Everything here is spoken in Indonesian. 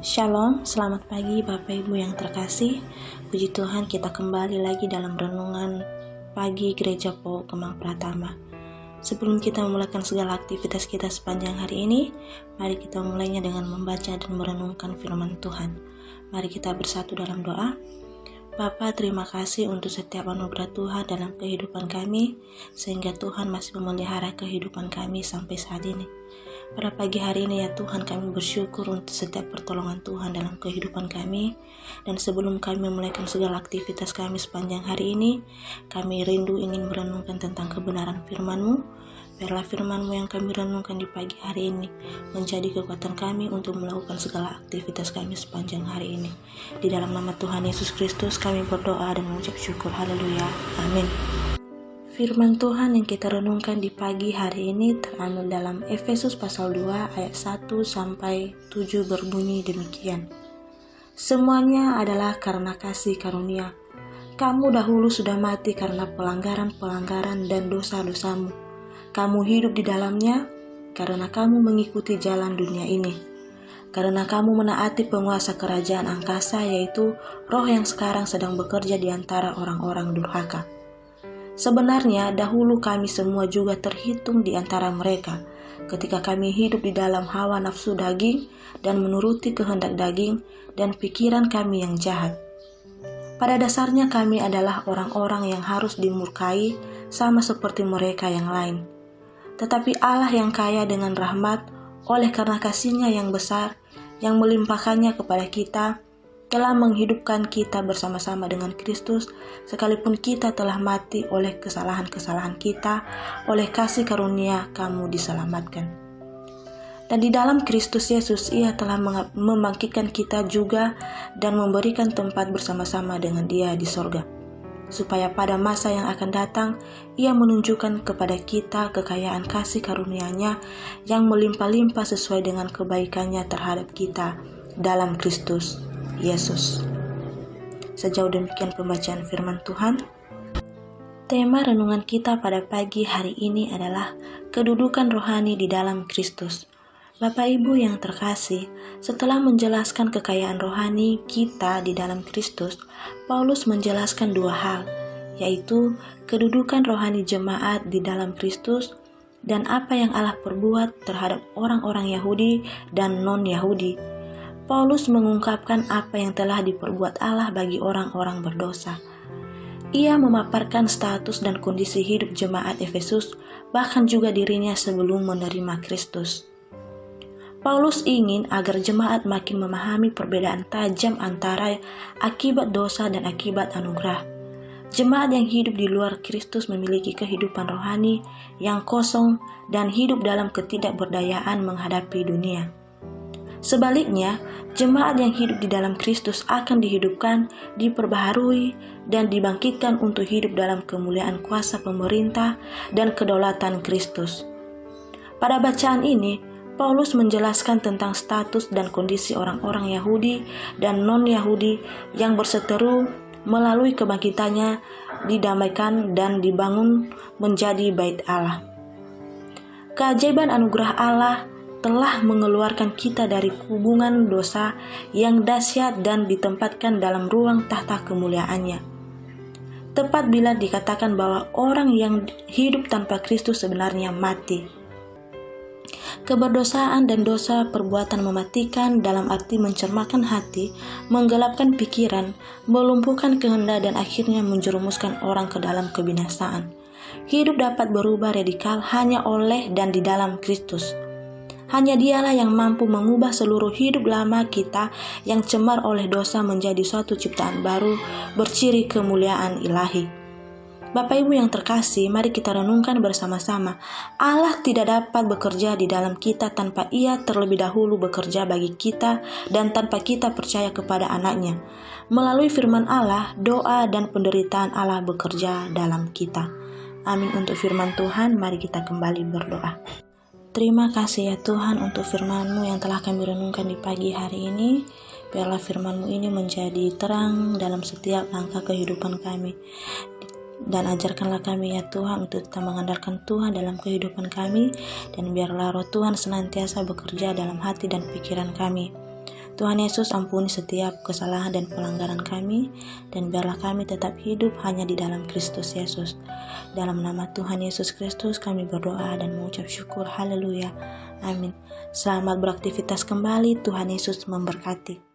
Shalom, selamat pagi Bapak Ibu yang terkasih. Puji Tuhan, kita kembali lagi dalam renungan pagi Gereja PO Kemang Pratama. Sebelum kita memulakan segala aktivitas kita sepanjang hari ini, mari kita mulainya dengan membaca dan merenungkan firman Tuhan. Mari kita bersatu dalam doa. Bapa, terima kasih untuk setiap anugerah Tuhan dalam kehidupan kami, sehingga Tuhan masih memelihara kehidupan kami sampai saat ini. Pada pagi hari ini ya Tuhan, kami bersyukur untuk setiap pertolongan Tuhan dalam kehidupan kami. Dan sebelum kami memulaikan segala aktivitas kami sepanjang hari ini, kami rindu ingin merenungkan tentang kebenaran firman-Mu. Biarlah firman-Mu yang kami renungkan di pagi hari ini menjadi kekuatan kami untuk melakukan segala aktivitas kami sepanjang hari ini. Di dalam nama Tuhan Yesus Kristus kami berdoa dan mengucap syukur. Haleluya. Amin. Firman Tuhan yang kita renungkan di pagi hari ini terambil dalam Efesus pasal 2 ayat 1-7 berbunyi demikian. Semuanya adalah karena kasih karunia. Kamu dahulu sudah mati karena pelanggaran-pelanggaran dan dosa-dosamu. Kamu hidup di dalamnya karena kamu mengikuti jalan dunia ini. Karena kamu menaati penguasa kerajaan angkasa, yaitu roh yang sekarang sedang bekerja di antara orang-orang durhaka. Sebenarnya dahulu kami semua juga terhitung di antara mereka ketika kami hidup di dalam hawa nafsu daging dan menuruti kehendak daging dan pikiran kami yang jahat. Pada dasarnya kami adalah orang-orang yang harus dimurkai sama seperti mereka yang lain. Tetapi Allah yang kaya dengan rahmat oleh karena kasih-Nya yang besar yang melimpahkannya kepada kita telah menghidupkan kita bersama-sama dengan Kristus, sekalipun kita telah mati oleh kesalahan-kesalahan kita, oleh kasih karunia kamu diselamatkan. Dan di dalam Kristus Yesus, Ia telah membangkitkan kita juga dan memberikan tempat bersama-sama dengan Dia di sorga, supaya pada masa yang akan datang, Ia menunjukkan kepada kita kekayaan kasih karunia-Nya yang melimpah-limpah sesuai dengan kebaikan-Nya terhadap kita dalam Kristus Yesus. Sejauh demikian pembacaan firman Tuhan. Tema renungan kita pada pagi hari ini adalah kedudukan rohani di dalam Kristus. Bapak Ibu yang terkasih, setelah menjelaskan kekayaan rohani kita di dalam Kristus, Paulus menjelaskan dua hal, yaitu kedudukan rohani jemaat di dalam Kristus dan apa yang Allah perbuat terhadap orang-orang Yahudi dan non-Yahudi. Paulus mengungkapkan apa yang telah diperbuat Allah bagi orang-orang berdosa. Ia memaparkan status dan kondisi hidup jemaat Efesus, bahkan juga dirinya sebelum menerima Kristus. Paulus ingin agar jemaat makin memahami perbedaan tajam antara akibat dosa dan akibat anugerah. Jemaat yang hidup di luar Kristus memiliki kehidupan rohani yang kosong dan hidup dalam ketidakberdayaan menghadapi dunia. Sebaliknya, jemaat yang hidup di dalam Kristus akan dihidupkan, diperbaharui, dan dibangkitkan untuk hidup dalam kemuliaan kuasa pemerintah dan kedaulatan Kristus. Pada bacaan ini, Paulus menjelaskan tentang status dan kondisi orang-orang Yahudi dan non-Yahudi yang berseteru melalui kebangkitannya, didamaikan dan dibangun menjadi bait Allah. Keajaiban anugerah Allah telah mengeluarkan kita dari hubungan dosa yang dahsyat dan ditempatkan dalam ruang tahta kemuliaan-Nya. Tepat bila dikatakan bahwa orang yang hidup tanpa Kristus sebenarnya mati. Keberdosaan dan dosa perbuatan mematikan dalam arti mencermakan hati, menggelapkan pikiran, melumpuhkan kehendak dan akhirnya menjerumuskan orang ke dalam kebinasaan. Hidup dapat berubah radikal hanya oleh dan di dalam Kristus. Hanya Dialah yang mampu mengubah seluruh hidup lama kita yang cemar oleh dosa menjadi suatu ciptaan baru berciri kemuliaan ilahi. Bapak Ibu yang terkasih, mari kita renungkan bersama-sama. Allah tidak dapat bekerja di dalam kita tanpa Ia terlebih dahulu bekerja bagi kita dan tanpa kita percaya kepada Anak-Nya. Melalui firman Allah, doa dan penderitaan Allah bekerja dalam kita. Amin. Untuk firman Tuhan, mari kita kembali berdoa. Terima kasih ya Tuhan untuk firman-Mu yang telah kami renungkan di pagi hari ini. Biarlah firman-Mu ini menjadi terang dalam setiap langkah kehidupan kami. Dan ajarkanlah kami ya Tuhan untuk tetap mengandalkan Tuhan dalam kehidupan kami, dan biarlah Roh Tuhan senantiasa bekerja dalam hati dan pikiran kami. Tuhan Yesus, ampuni setiap kesalahan dan pelanggaran kami, dan biarlah kami tetap hidup hanya di dalam Kristus Yesus. Dalam nama Tuhan Yesus Kristus kami berdoa dan mengucap syukur. Haleluya. Amin. Selamat beraktivitas kembali. Tuhan Yesus memberkati.